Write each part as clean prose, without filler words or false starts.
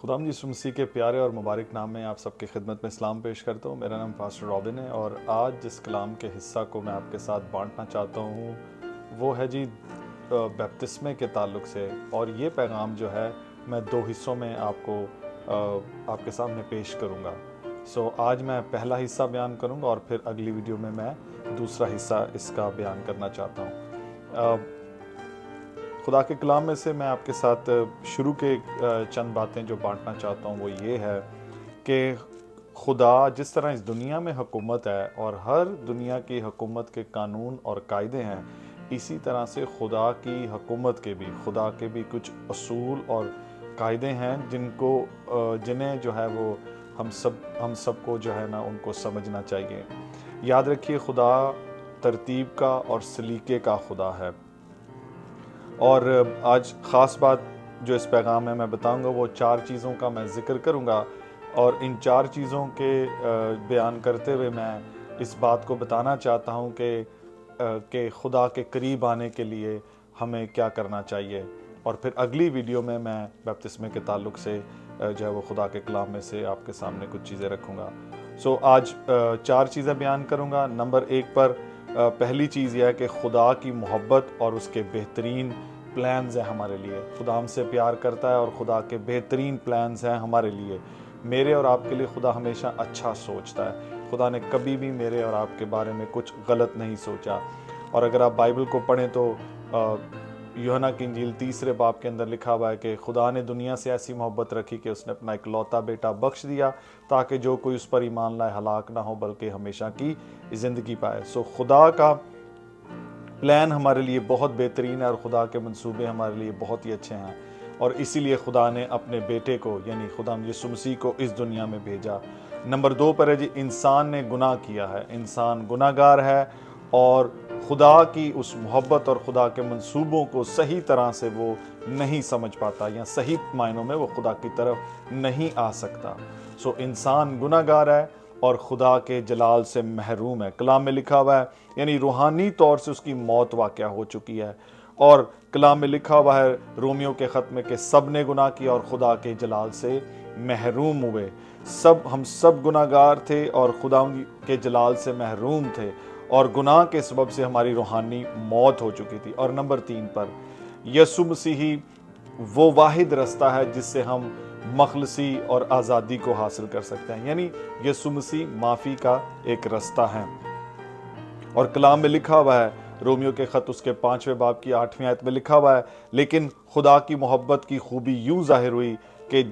खुदाम यीशु मसीह के प्यारे और मुबारक नाम में आप सबकी खिदमत में सलाम पेश करता हूँ। मेरा नाम पास्टर रॉबिन है और आज जिस कलाम के हिस्सा को मैं आपके साथ बांटना चाहता हूँ वो है जी बपतिस्मे के ताल्लुक से। और ये पैगाम जो है मैं दो हिस्सों में आपके सामने पेश करूँगा। आज मैं पहला हिस्सा बयान करूँगा और फिर अगली वीडियो में मैं दूसरा हिस्सा इसका बयान करना चाहता हूँ। खुदा के कलाम में से मैं आपके साथ शुरू के चंद बातें जो बांटना चाहता हूँ वो ये है कि खुदा जिस तरह इस दुनिया में हुकूमत है और हर दुनिया की हुकूमत के कानून और कायदे हैं, इसी तरह से खुदा की हुकूमत के भी कुछ असूल और कायदे हैं जिन्हें जो है वो हम सबको जो है ना उनको समझना चाहिए। याद रखिए, खुदा तरतीब का और सलीके का खुदा है। और आज ख़ास बात जो इस पैगाम में मैं बताऊंगा वो 4 चीज़ों का मैं ज़िक्र करूंगा और इन 4 चीज़ों के बयान करते हुए मैं इस बात को बताना चाहता हूं कि खुदा के करीब आने के लिए हमें क्या करना चाहिए। और फिर अगली वीडियो में मैं बपतिस्मे के ताल्लुक से जो है वो खुदा के कलाम में से आपके सामने कुछ चीज़ें रखूँगा। आज 4 चीज़ें बयान करूँगा। नंबर 1 पर पहली चीज़ यह है कि खुदा की मोहब्बत और उसके बेहतरीन प्लान्स हैं हमारे लिए। खुदा हमसे प्यार करता है और खुदा के बेहतरीन प्लान्स हैं हमारे लिए। मेरे और आपके लिए खुदा हमेशा अच्छा सोचता है। खुदा ने कभी भी मेरे और आपके बारे में कुछ गलत नहीं सोचा। और अगर आप बाइबल को पढ़ें तो यूहन्ना की इंजील 3 बाब के अंदर लिखा हुआ है कि खुदा ने दुनिया से ऐसी मोहब्बत रखी कि उसने अपना इकलौता बेटा बख्श दिया ताकि जो कोई उस पर ईमान लाए हलाक ना हो बल्कि हमेशा की ज़िंदगी पाए। खुदा का प्लान हमारे लिए बहुत बेहतरीन है और खुदा के मंसूबे हमारे लिए बहुत ही अच्छे हैं। और इसीलिए खुदा ने अपने बेटे को यानी खुदा यीशु मसीह को इस दुनिया में भेजा। नंबर 2 पर है जी, इंसान ने गुनाह किया है, इंसान गुनाहगार है और खुदा की उस मोहब्बत और खुदा के मंसूबों को सही तरह से वो नहीं समझ पाता या सही मायनों में वो खुदा की तरफ नहीं आ सकता। इंसान गुनाहगार है और खुदा के जलाल से महरूम है। कलाम में लिखा हुआ है, यानी रूहानी तौर से उसकी मौत वाक़या हो चुकी है। और कलाम में लिखा हुआ है रोमियो के ख़त में कि सब ने गुनाह किया और खुदा के जलाल से महरूम हुए। हम सब गुनाहगार थे और खुदा के जलाल से महरूम थे और गुनाह के सबब से हमारी रूहानी मौत हो चुकी थी। और नंबर 3 पर यीशु मसीह वो वाहिद रास्ता है जिससे हम मखलसी और आज़ादी को हासिल कर सकते हैं। यानी यीशु मसीह माफ़ी का एक रास्ता है। और कलाम में लिखा हुआ है रोमियो के ख़त उसके 5वें बाब की 8वीं आयत में लिखा हुआ है, लेकिन खुदा की मोहब्बत की खूबी यूँ ज़ाहिर हुई कि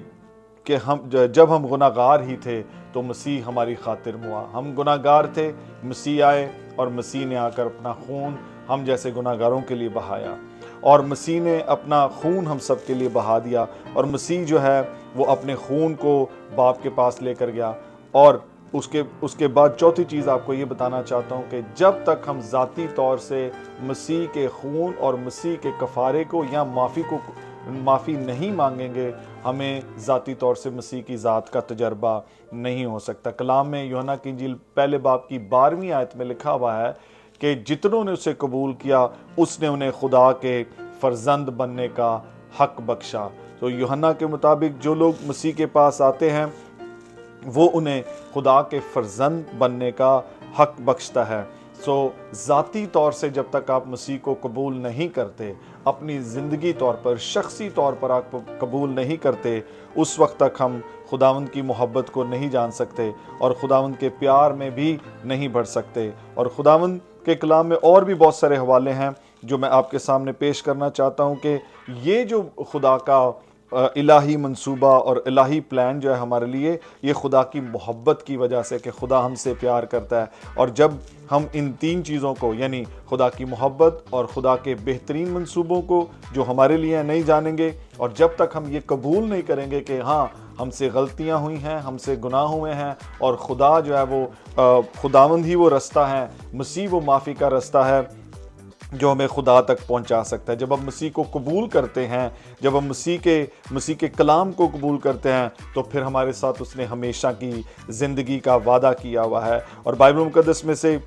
जब हम गुनाहगार ही थे तो मसीह हमारी खातिर मुआ। हम गुनाहगार थे, मसीह आए और मसीह ने आकर अपना खून हम जैसे गुनाहगारों के लिए बहाया और मसीह ने अपना खून हम सब के लिए बहा दिया। और मसीह जो है वो अपने खून को बाप के पास लेकर गया। और उसके बाद चौथी चीज़ आपको ये बताना चाहता हूँ कि जब तक हम ज़ाती तौर से मसीह के खून और मसीह के कफ़ारे को या माफ़ी नहीं मांगेंगे, हमें ज़ाती तौर से मसीह की ज़ात का तजर्बा नहीं हो सकता। कलाम में यूहन्ना की इंजील 1 बाब की 12वीं आयत में लिखा हुआ है कि जितनों ने उसे कबूल किया उसने उन्हें खुदा के फर्जंद बनने का हक बख्शा। यूहन्ना के मुताबिक जो लोग मसीह के पास आते हैं वो उन्हें खुदा के फर्जंद बनने का हक बख्शता है। ज़ाती तौर से जब तक आप मसीह को कबूल नहीं करते, अपनी ज़िंदगी तौर पर शख्सी तौर पर आप कबूल नहीं करते, उस वक्त तक हम खुदावंद की मोहब्बत को नहीं जान सकते और खुदावंद के प्यार में भी नहीं बढ़ सकते। और खुदावंद के कलाम में और भी बहुत सारे हवाले हैं जो मैं आपके सामने पेश करना चाहता हूँ कि ये जो खुदा का इलाही मंसूबा और इलाही प्लान जो है हमारे लिए, ये खुदा की मोहब्बत की वजह से कि खुदा हमसे प्यार करता है। और जब हम इन 3 चीज़ों को यानी खुदा की मोहब्बत और खुदा के बेहतरीन मंसूबों को जो हमारे लिए नहीं जानेंगे और जब तक हम ये कबूल नहीं करेंगे कि हाँ हमसे गलतियाँ हुई हैं, हमसे गुनाह हुए हैं और खुदा जो है वो खुदावंद ही वो रास्ता है, मसीह वो माफ़ी का रास्ता है जो हमें खुदा तक पहुंचा सकता है। जब हम मसीह को कबूल करते हैं, जब हम मसीह के कलाम को कबूल करते हैं तो फिर हमारे साथ उसने हमेशा की ज़िंदगी का वादा किया हुआ है। और बाइबल मुक़द्दस में से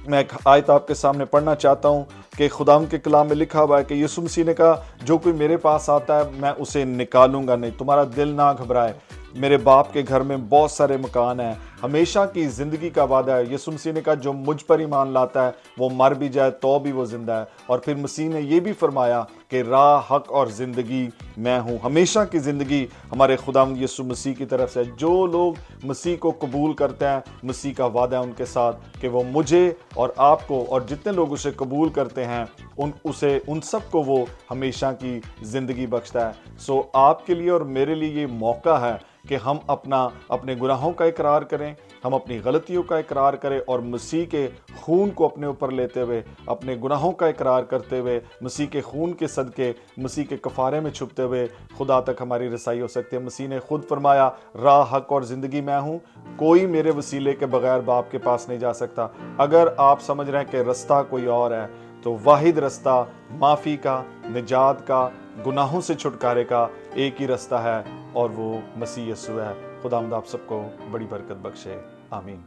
मैं एक आयत आपके सामने पढ़ना चाहता हूँ کہ خداوند کے کلام میں لکھا ہوا ہے کہ یسوع مسیح نے کہا جو کوئی میرے پاس آتا ہے میں اسے نکالوں گا نہیں. تمہارا دل نہ گھبرائے، میرے باپ کے گھر میں بہت سارے مکان ہیں، ہمیشہ کی زندگی کا وعدہ ہے. یسوع مسیح نے کہا جو مجھ پر ایمان لاتا ہے وہ مر بھی جائے تو بھی وہ زندہ ہے. اور پھر مسیح نے یہ بھی فرمایا کہ راہ، حق اور زندگی میں ہوں. ہمیشہ کی زندگی ہمارے خداوند یسوع مسیح کی طرف سے. جو لوگ مسیح کو قبول کرتے ہیں، مسیح کا وعدہ ہے ان کے ساتھ کہ وہ مجھے اور آپ کو اور جتنے لوگ اسے قبول کرتے ہیں ان سب کو وہ ہمیشہ کی زندگی بخشتا ہے. سو آپ کے لیے اور میرے لیے یہ موقع ہے کہ ہم اپنے گناہوں کا اقرار کریں، ہم اپنی غلطیوں کا اقرار کریں اور مسیح کے خون کو اپنے اوپر لیتے ہوئے، اپنے گناہوں کا اقرار کرتے ہوئے، مسیح کے خون کے صدقے، مسیح کے کفارے میں چھپتے ہوئے خدا تک ہماری رسائی ہو سکتی ہے. مسیح نے خود فرمایا راہ، حق اور زندگی میں ہوں، کوئی میرے وسیلے کے بغیر باپ کے پاس نہیں جا سکتا. اگر آپ سمجھ رہے ہیں کہ رستہ کوئی اور ہے تو واحد رستہ معافی کا، نجات کا، گناہوں سے چھٹکارے کا ایک ہی رستہ ہے اور وہ مسیح یسوع ہے. خداوند آپ سب کو بڑی برکت بخشے. آمین.